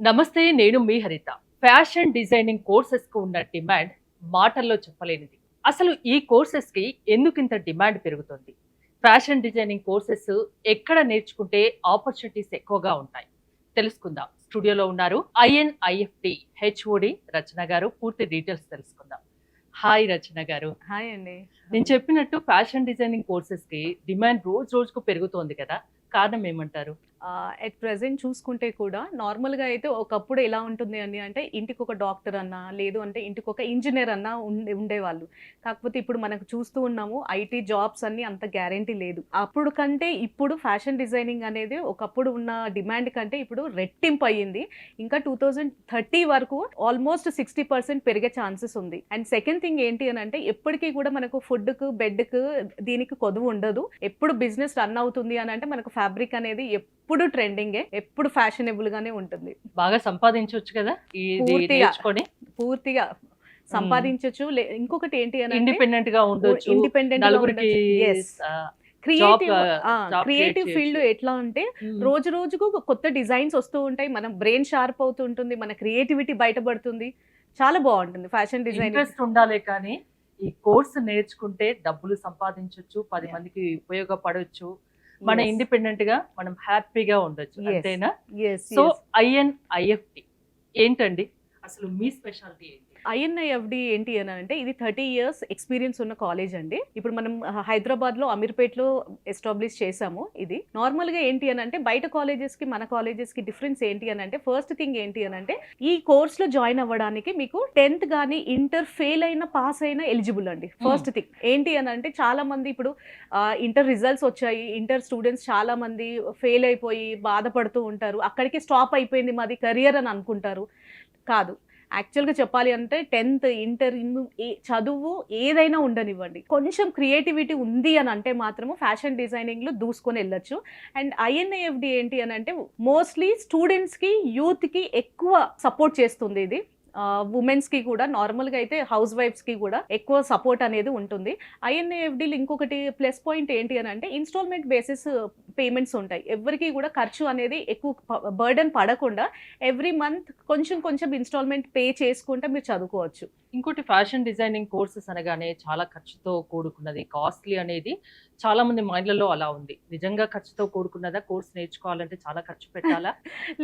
నమస్తే, నేను మీ హరిత. ఫ్యాషన్ డిజైనింగ్ కోర్సెస్‌కు ఉన్న డిమాండ్ మాటల్లో చెప్పలేనిది. అసలు ఈ కోర్సెస్‌కి ఎందుకింత డిమాండ్ పెరుగుతుంది? ఫ్యాషన్ డిజైనింగ్ కోర్సెస్ ఎక్కడ నేర్చుకుంటే ఆపర్చునిటీస్ ఎక్కువగా ఉంటాయి? తెలుసుకుందాం. స్టూడియోలో ఉన్నారు ఐఎన్ఐఎఫ్‌టి హెచ్ఓడి రచన గారు. పూర్తి డీటెయిల్స్ తెలుసుకుందాం. హాయ్ రచన గారు. హాయ్ అండి. నేను చెప్పినట్టు ఫ్యాషన్ డిజైనింగ్ కోర్సెస్‌కి డిమాండ్ రోజు రోజుకు పెరుగుతోంది కదా! కారణం ఏమంటారు? ఎట్ ప్రెజెంట్ చూసుకుంటే కూడా నార్మల్‌గా అయితే ఒకప్పుడు ఎలా ఉంటుంది అని అంటే ఇంటికొక డాక్టర్ అన్నా, లేదు అంటే ఇంటికొక ఇంజినీర్ అన్నా ఉండేవాళ్ళు. కాకపోతే ఇప్పుడు మనకు చూస్తూ ఉన్నాము ఐటీ జాబ్స్ అన్నీ అంత గ్యారంటీ లేదు. అప్పుడు కంటే ఇప్పుడు ఫ్యాషన్ డిజైనింగ్ అనేది ఒకప్పుడు ఉన్న డిమాండ్ కంటే ఇప్పుడు రెట్టింపు అయ్యింది. ఇంకా 2030 వరకు ఆల్మోస్ట్ 60% పెరిగే ఛాన్సెస్ ఉంది. అండ్ సెకండ్ థింగ్ ఏంటి అనంటే ఎప్పటికి కూడా మనకు ఫుడ్‌కు, బెడ్‌కు దీనికి కొదువు ఉండదు. ఎప్పుడు బిజినెస్ రన్ అవుతుంది అనంటే మనకు ఫ్యాబ్రిక్ అనేది ఎప్పుడు ట్రెండింగే, ఎప్పుడు ఫ్యాషనబుల్ గానే ఉంటుంది. బాగా సంపాదించొచ్చు కదా! ఇది పూర్తిగా నేర్చుకొని. పూర్తిగా సంపాదించొచ్చు. ఇంకొకటి ఏంటి అనంటే ఇండిపెండెంట్‌గా ఉండొచ్చు. ఇండిపెండెంట్‌గా నలుగురికి ఉండొచ్చు. యెస్. ఆహ్, creative job create creative field చేయొచ్చు. ఎట్లా అంటే హ్మ్. రోజు రోజుకు కొత్త డిజైన్స్ వస్తూ ఉంటాయి. మన బ్రెయిన్ షార్ప్ అవుతూ ఉంటుంది. మన క్రియేటివిటీ బయటపడుతుంది. చాలా బాగుంటుంది ఫ్యాషన్ డిజైనింగ్. ఇంట్రెస్ట్ ఉండాలే కానీ, ఈ కోర్స్ నేర్చుకుంటే డబ్బులు సంపాదించొచ్చు. 10 మందికి ఉపయోగపడొచ్చు. మన Yes. ఇండిపెండెంట్‌గా మనం హ్యాపీగా ఉండొచ్చు. Yes. అంతేనా? Yes, so, yes. ఐఎన్ఐఎఫ్‌టి ఏంటండి? అసలు మీ స్పెషాలిటీ ఏంటి? ఐఎన్ఐఎఫ్డి ఏంటి అని అంటే ఇది 30 ఇయర్స్ ఎక్స్పీరియన్స్ ఉన్న కాలేజ్ అండి. ఇప్పుడు మనం హైదరాబాద్లో అమీర్పేట్లో ఎస్టాబ్లిష్ చేసాము. ఇది నార్మల్గా ఏంటి అని అంటే బయట కాలేజెస్కి మన కాలేజెస్కి డిఫరెన్స్ ఏంటి అని అంటే ఫస్ట్ థింగ్ ఏంటి అని అంటే ఈ కోర్స్లో జాయిన్ అవ్వడానికి మీకు 10th కానీ ఇంటర్ ఫెయిల్ అయినా పాస్ అయినా ఎలిజిబుల్ అండి. ఫస్ట్ థింగ్ ఏంటి అని అంటే చాలా మంది ఇప్పుడు ఇంటర్ రిజల్ట్స్ వచ్చాయి, ఇంటర్ స్టూడెంట్స్ చాలా మంది ఫెయిల్ అయిపోయి బాధపడుతూ ఉంటారు. అక్కడికి స్టాప్ అయిపోయింది మాది కెరియర్ అని అనుకుంటారు. కాదు, యాక్చువల్గా చెప్పాలి అంటే 10th ఇంటర్ చదువు ఏదైనా ఉండనివ్వండి, కొంచెం క్రియేటివిటీ ఉంది అని అంటే మాత్రము ఫ్యాషన్ డిజైనింగ్లో దూసుకొని వెళ్ళొచ్చు. అండ్ ఐఎన్ఐఎఫ్డి ఏంటి అని అంటే మోస్ట్లీ స్టూడెంట్స్కి, యూత్కి ఎక్కువ సపోర్ట్ చేస్తుంది ఇది. ఉమెన్స్కి కూడా నార్మల్గా అయితే హౌస్ వైఫ్స్కి కూడా ఎక్కువ సపోర్ట్ అనేది ఉంటుంది. ఐఎన్ఏఎఫ్డీలు ఇంకొకటి ప్లస్ పాయింట్ ఏంటి అని అంటే ఇన్స్టాల్మెంట్ బేసిస్ పేమెంట్స్ ఉంటాయి. ఎవరికి కూడా ఖర్చు అనేది ఎక్కువ బర్డెన్ పడకుండా ఎవ్రీ మంత్ కొంచెం కొంచెం ఇన్స్టాల్మెంట్ పే చేసుకుంటే మీరు చదువుకోవచ్చు. ఇంకోటి ఫ్యాషన్ డిజైనింగ్ కోర్సెస్ అనగానే చాలా ఖర్చుతో కూడుకున్నది. కాస్ట్‌లీ అనేది చాలా మంది మైండ్‌లలో అలా ఉంది. నిజంగా ఖర్చుతో కూడుకున్నదా? కోర్స్ నేర్చుకోవాలంటే చాలా ఖర్చు పెట్టాలా?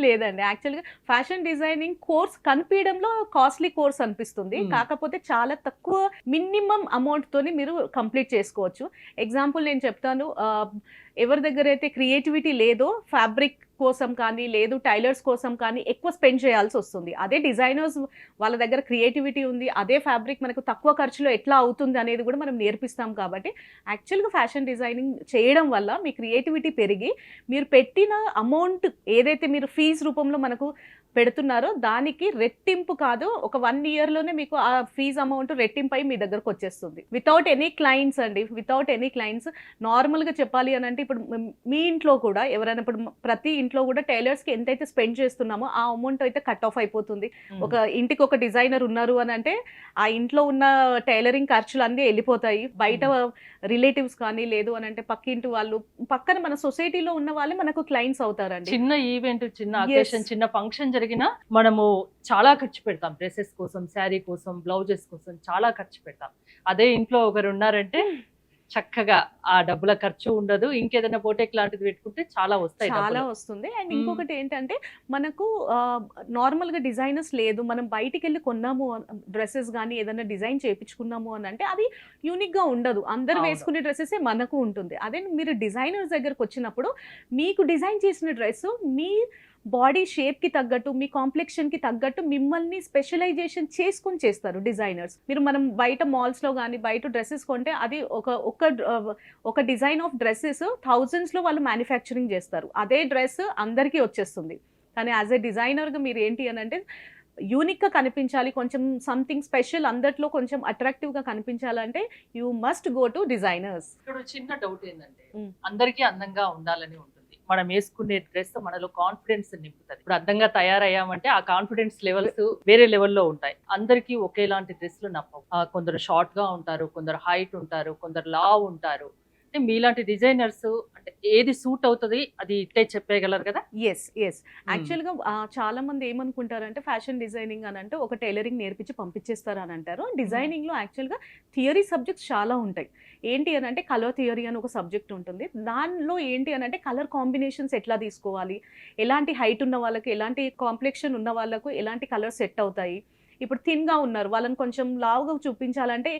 లేదండి, యాక్చువల్‌గా ఫ్యాషన్ డిజైనింగ్ కోర్స్ కనిపియడంలో కాస్ట్‌లీ కోర్స్ అనిపిస్తుంది. హ్మ్. కాకపోతే చాలా తక్కువ మినిమమ్ అమౌంట్‌తోని మీరు కంప్లీట్ చేసుకోవచ్చు. ఎగ్జాంపుల్ నేను చెప్తాను. ఎవరి దగ్గరైతే క్రియేటివిటీ లేదో ఫ్యాబ్రిక్ కోసం కానీ, లేదు టైలర్స్ కోసం కానీ ఎక్కువ స్పెండ్ చేయాల్సొస్తుంది. అదే డిజైనర్స్ వాళ్ళ దగ్గర క్రియేటివిటీ ఉంది. అదే ఫ్యాబ్రిక్ మనకు తక్కువ ఖర్చులో ఎట్లా అవుతుంది అనేది కూడా మనం నేర్పిస్తాం కాబట్టి యాక్చువల్‌గా ఫ్యాషన్ డిజైనింగ్ చేయడం వల్ల మీ క్రియేటివిటీ పెరిగి మీరు పెట్టిన అమౌంట్ ఏదైతే మీరు ఫీజ్ రూపంలో మనకు పెడుతున్నారో దానికి రెట్టింపు కాదు, ఒక 1 ఇయర్‌లోనే మీకు ఆ ఫీజ్ అమౌంట్ రెట్టింపై మీ దగ్గరకు వచ్చేస్తుంది. వితౌట్ ఎనీ క్లయింట్స్ అండి. Without any clients. నార్మల్‌గా చెప్పాలి అని అంటే ఇప్పుడు మీ ఇంట్లో కూడా ఎవరైనా ఇప్పుడు ప్రతి ఇంట్లో కూడా టైలర్స్‌కి ఎంతైతే స్పెండ్ చేస్తున్నామో ఆ అమౌంట్ అయితే కట్ ఆఫ్ అయిపోతుంది. ఒక ఇంటికి ఒక డిజైనర్ ఉన్నారు అని అంటే ఆ ఇంట్లో ఉన్న టైలరింగ్ ఖర్చులు అన్నీ వెళ్ళిపోతాయి. బయట రిలేటివ్స్ కానీ, లేదు అని అంటే పక్కింటి వాళ్ళు, పక్కన మన సొసైటీలో ఉన్న వాళ్ళే మనకు క్లయింట్స్ అవుతారండి. చిన్న ఈవెంట్, చిన్న Yes. అకేషన్, చిన్న ఫంక్షన్ జరిగినా మనము చాలా ఖర్చు పెడతాం. డ్రెసెస్ కోసం, శారీ కోసం, బ్లౌజెస్ కోసం చాలా ఖర్చు పెడతాం. అదే ఇంట్లో ఒకరున్నారంటే చక్కగా ఆ డబ్బుల ఖర్చు ఉండదు. ఇంకేదైనా బోటెక్ లాంటిది పెట్టుకుంటే చాలా వస్తాయి చాలా డబ్బులు. వస్తుంది. అండ్ హ్మ్. ఇంకొకటి ఏంటంటే మనకు నార్మల్‌గా డిజైనర్స్ లేదు. మనం బయటికెళ్ళి కొన్నాము డ్రెసెస్ గానీ ఏదైనా డిజైన్ చేపించుకున్నాము అని అంటే అది యూనిక్‌గా ఉండదు. అందరూ అవును. వేసుకునే డ్రెసెసే మనకు ఉంటుంది. అదే మీరు డిజైనర్స్ దగ్గరకొచ్చినప్పుడు మీకు డిజైన్ చేసిన డ్రెస్ మీ బాడీ షేప్‌కి తగ్గట్టు, మీ కాంప్లెక్షన్‌కి తగ్గట్టు మిమ్మల్ని స్పెషలైజేషన్ చేసుకొని చేస్తారు డిజైనర్స్. మనం బయట మాల్స్‌లో గానీ, బయట డ్రెసెస్ కొంటే అది ఒక డిజైన్ ఆఫ్ డ్రెసెస్ థౌజండ్స్‌లో వాళ్ళు మ్యానుఫ్యాక్చరింగ్ చేస్తారు. అదే డ్రెస్ అందరికీ వచ్చేస్తుంది. కానీ యాస్ ఎ డిజైనర్‌గా మీరు ఏంటి అనంటే యూనిక్‌గా కనిపించాలి, కొంచెం సంథింగ్ స్పెషల్ అందట్లో కొంచెం అట్రాక్టివ్‌గా కనిపించాలంటే you must go to designers. ఇక్కడ చిన్న డౌట్ ఏందంటే హ్మ్. అందరికీ అందంగా ఉండాలని ఉంటుంది. మనం వేసుకునే డ్రెస్ మనలో కాన్ఫిడెన్స్ నింపుతది. ఇప్పుడు అందంగా తయారయ్యామంటే ఆ కాన్ఫిడెన్స్ లెవెల్స్ వేరే లెవెల్‌లో ఉంటాయి. అందరికీ ఒకేలాంటి డ్రెస్‌లు నప్పవు. కొందరు షార్ట్‌గా ఉంటారు, కొందరు హైట్ ఉంటారు, కొందరు లావు ఉంటారు. అంటే మీలాంటి డిజైనర్స్ అంటే ఏది సూట్ అవుతుంది అది ఇట్టే చెప్పేయగలరు కదా. ఎస్ ఎస్ యాక్చువల్గా చాలా మంది ఏమనుకుంటారంటే ఫ్యాషన్ డిజైనింగ్ అని అంటే ఒక టైలరింగ్ నేర్పించి పంపించేస్తారు అని అంటారు. డిజైనింగ్లో యాక్చువల్గా థియరీ సబ్జెక్ట్స్ చాలా ఉంటాయి. ఏంటి అని అంటే కలర్ థియరీ అని ఒక సబ్జెక్ట్ ఉంటుంది. దానిలో ఏంటి అని అంటే కలర్ కాంబినేషన్స్ ఎట్లా తీసుకోవాలి, ఎలాంటి హైట్ ఉన్న వాళ్ళకి, ఎలాంటి కాంప్లెక్షన్ ఉన్న వాళ్ళకు ఎలాంటి కలర్ సెట్ అవుతాయి. ఇప్పుడు థిన్గా ఉన్నారు, వాళ్ళని కొంచెం లావుగా చూపించాలంటే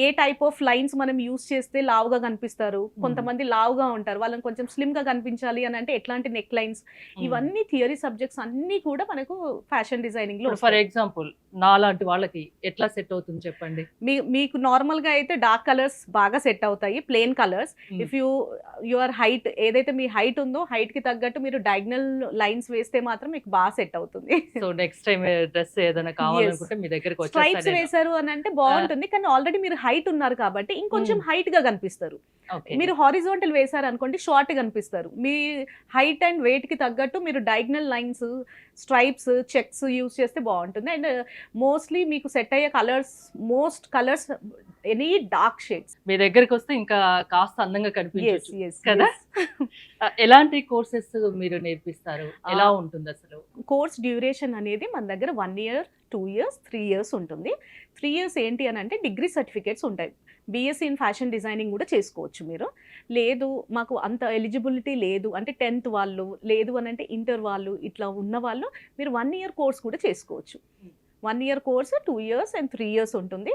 ఏ టైప్ ఆఫ్ లైన్స్ మనం యూస్ చేస్తే లావుగా కనిపిస్తారు. కొంతమంది లావుగా ఉంటారు, వాళ్ళని కొంచెం స్లిమ్గా కనిపించాలి అని అంటే ఎట్లాంటి నెక్ లైన్స్, ఇవన్నీ థియరీ సబ్జెక్ట్స్ అన్నీ కూడా మనకు ఫ్యాషన్ డిజైనింగ్లో. ఫర్ ఎగ్జాంపుల్ నాలాంటి వాళ్ళకి ఎట్లా సెట్ అవుతుంది చెప్పండి. మీకు నార్మల్గా అయితే డార్క్ కలర్స్ బాగా సెట్ అవుతాయి, plain colours. If your height ఏదైతే మీ హైట్ ఉందో హైట్ కి తగ్గట్టు మీరు డయాగ్నల్ లైన్స్ వేస్తే మాత్రం మీకు బాగా సెట్ అవుతుంది. సో నెక్స్ట్ టైం డ్రెస్ ఏదైనా కావాలనుకుంటే మీ దగ్గరికి స్ట్రైప్స్ వచ్చేస్తాను. వేశారు అని అంటే బాగుంటుంది, కానీ ఆల్రెడీ మీరు హైట్ ఉన్నారు కాబట్టి ఇంకొంచెం హైట్ గా కనిపిస్తారు. Okay. మీరు హారిజాంటల్ వేశారు అనుకోండి షార్ట్ కనిపిస్తారు. మీ హైట్ అండ్ వెయిట్ కి తగ్గట్టు మీరు diagonal lines, stripes, checks use చేస్తే బాగుంటుంది. అండ్ మోస్ట్లీ మీకు సెట్ అయ్యే colours, most colours any dark shades. మీ దగ్గరికి వస్తే ఇంకా కాస్త అందంగా కనిపించవచ్చు కదా. ఎలాంటి కోర్సెస్ మీరు నేర్పిస్తారు, ఎలా ఉంటుంది అసలు? కోర్స్ డ్యూరేషన్ అనేది మన దగ్గర 1 year, 2 years, 3 years ఉంటుంది. 3 years ఏంటి అని అంటే డిగ్రీ సర్టిఫికేట్స్ ఉంటాయి. బీఎస్సీ ఇన్ ఫ్యాషన్ డిజైనింగ్ కూడా చేసుకోవచ్చు మీరు. లేదు మాకు అంత ఎలిజిబిలిటీ లేదు అంటే 10th వాళ్ళు, లేదు అని అంటే ఇంటర్ వాళ్ళు, ఇట్లా ఉన్న వాళ్ళు మీరు 1 year కోర్స్ కూడా చేసుకోవచ్చు. 1 year course, 2 years and 3 years ఉంటుంది.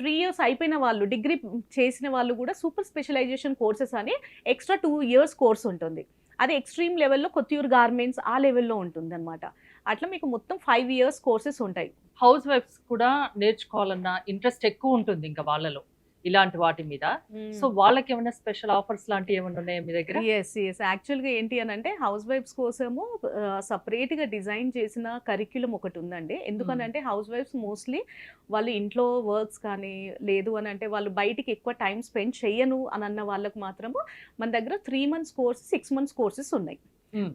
3 years అయిపోయిన వాళ్ళు, డిగ్రీ చేసిన వాళ్ళు కూడా సూపర్ స్పెషలైజేషన్ కోర్సెస్ అని ఎక్స్ట్రా 2 years కోర్స్ ఉంటుంది. అది ఎక్స్ట్రీమ్ లెవెల్లో కొత్తూరు గార్మెంట్స్ ఆ లెవెల్లో ఉంటుంది అనమాట. అట్లా మీకు మొత్తం 5 years కోర్సెస్ ఉంటాయి. హౌస్ వైఫ్స్ కూడా నేర్చుకోవాలన్న ఇంట్రెస్ట్ ఎక్కువ ఉంటుంది ఇంకా వాళ్ళలో ఇలాంటి వాటి మీద. సో వాళ్ళకి ఏమైనా స్పెషల్ ఆఫర్స్ లాంటివి ఏమైనా ఉన్నాయా మీ దగ్గర? ఎస్ యాక్చువల్గా ఏంటి అని అంటే హౌస్ వైఫ్స్ కోసము సపరేట్గా డిజైన్ చేసిన కరిక్యులం ఒకటి ఉందండి. ఎందుకనంటే హౌస్ వైఫ్స్ మోస్ట్లీ వాళ్ళు ఇంట్లో వర్క్స్ కానీ, లేదు అని అంటే వాళ్ళు బయటికి ఎక్కువ టైం స్పెండ్ చేయను అని అన్న వాళ్ళకు మాత్రము మన దగ్గర 3 months కోర్స్, 6 months కోర్సెస్ ఉన్నాయి.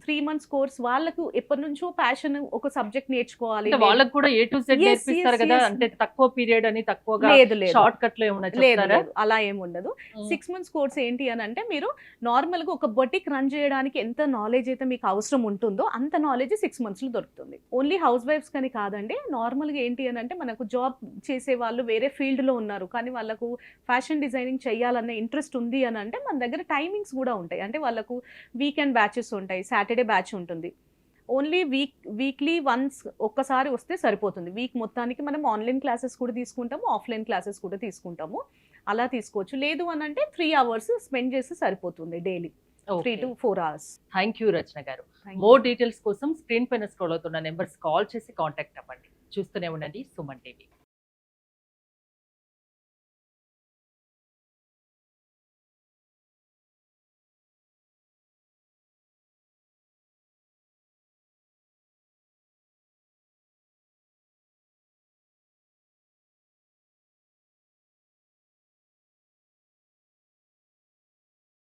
3 months కోర్స్ వాళ్ళకు ఎప్పటి నుంచో ప్యాషన్, ఒక సబ్జెక్ట్ నేర్చుకోవాలి. వాళ్ళకి కూడా A to Z నేర్పిస్తారు కదా, అంటే తక్కువ పీరియడ్ అని తక్కువగా షార్ట్ కట్ లో ఏమైనా చెప్తారా? అలా ఏమి ఉండదు. 6 months కోర్స్ ఏంటి అని అంటే మీరు నార్మల్ గా ఒక బొటిక్ రన్ చేయడానికి ఎంత నాలెడ్జ్ అయితే మీకు అవసరం ఉంటుందో అంత నాలెడ్జ్ 6 months లో దొరుకుతుంది. ఓన్లీ హౌస్ వైఫ్స్ కానీ కాదండి, నార్మల్ గా ఏంటి అని అంటే మనకు జాబ్ చేసే వాళ్ళు వేరే ఫీల్డ్ లో ఉన్నారు కానీ వాళ్ళకు ఫ్యాషన్ డిజైనింగ్ చేయాలనే ఇంట్రెస్ట్ ఉంది అని అంటే మన దగ్గర టైమింగ్స్ కూడా ఉంటాయి. అంటే వాళ్ళకు వీకెండ్ బ్యాచెస్ ఉంటాయి, సాటర్డే బ్యాచ్ ఉంటుంది. ఓన్లీ వీక్లీ వన్స్ ఒక్కసారి వస్తే సరిపోతుంది. వీక్ మొత్తానికి మనం ఆన్లైన్ క్లాసెస్ కూడా తీసుకుంటాము, ఆఫ్లైన్ క్లాసెస్ కూడా తీసుకుంటాము. అలా తీసుకోవచ్చు. లేదు అని అంటే 3 hours స్పెండ్ చేస్తే సరిపోతుంది daily, 3 to 4 hours. Thank you Rachana గారు. మోర్ డీటెయిల్స్ కోసం స్క్రీన్ పైన స్క్రోల్ అవుతున్న నెంబర్స్ కాల్ చేసి కాంటాక్ట్ అవ్వండి. చూస్తూనే ఉండండి సుమన్ టీవీ.